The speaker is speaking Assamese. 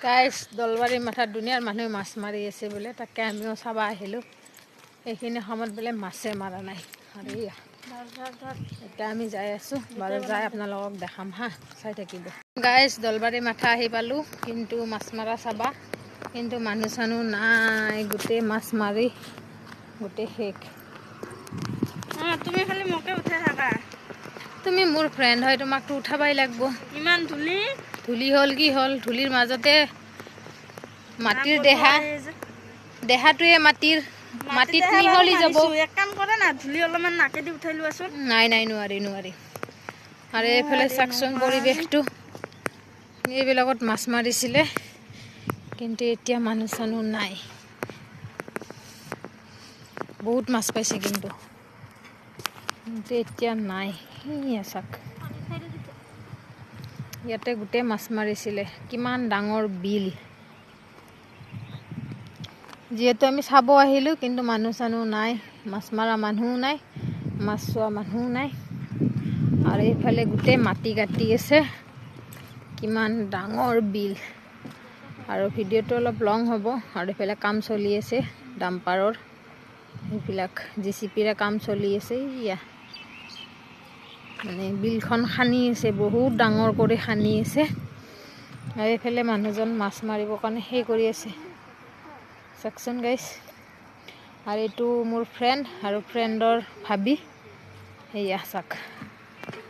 গাইজ দলবাৰী মাথাত দুনিয়াৰ মানুহে মাছ মাৰি আছে বোলে, তাকে আমিও চাব আহিলোঁ। এইখিনি সময়ত বোলে মাছে মাৰা নাই। আৰু এতিয়া আমি যাই আছোঁ বাৰু, যাই আপোনালোকক দেখাম হা, চাই থাকিব। গাইজ দলবাৰী মাথা আহি পালোঁ, কিন্তু মাছ মাৰা চাবা, কিন্তু মানুহ চানুহ নাই, গোটেই মাছ মাৰি গোটেই শেষ। তুমি খালি মোকে উঠাই থাকা। তুমি মোৰ ফ্ৰেণ্ড হয়, তোমাকতো উঠাবাই লাগব। ইমান ধূলি ধূলি হ'ল কি হ'ল, ধূলিৰ মাজতে মাটিৰ দেহাটোৱে মাটিত মিহলি যাব। এক কাম কৰে না, ধূলি অলপমান নাকেদি উঠাই লোৱাচোন। নাই নোৱাৰি। আৰু এইফালে চাকচোন পৰিৱেশটো, এইবিলাকত মাছ মাৰিছিলে, কিন্তু এতিয়া মানুহ চানুহ নাই। বহুত মাছ পাইছে কিন্তু এতিয়া নাই। চাক, ইয়াতে গোটেই মাছ মাৰিছিলে, কিমান ডাঙৰ বিল। যিহেতু আমি চাব আহিলোঁ, কিন্তু মানুহ চানুহ নাই, মাছ মৰা মানুহো নাই, মাছ চোৱা মানুহো নাই। আৰু এইফালে গোটেই মাটি কাটি আছে, কিমান ডাঙৰ বিল। আৰু ভিডিঅ'টো অলপ লং হ'ব। আৰু এইফালে কাম চলি আছে ডাম্পাৰৰ, সেইবিলাক JCPৰে কাম চলি আছে। মানে বিলখন খান্দি আছে, বহুত ডাঙৰ কৰি খান্দি আছে। আৰু এইফালে মানুহজন মাছ মাৰিবৰ কাৰণে সেই কৰি আছে, চাওকচোন গাইজ। আৰু এইটো মোৰ ফ্ৰেণ্ড আৰু ফ্ৰেণ্ডৰ ভাবি, চাওক।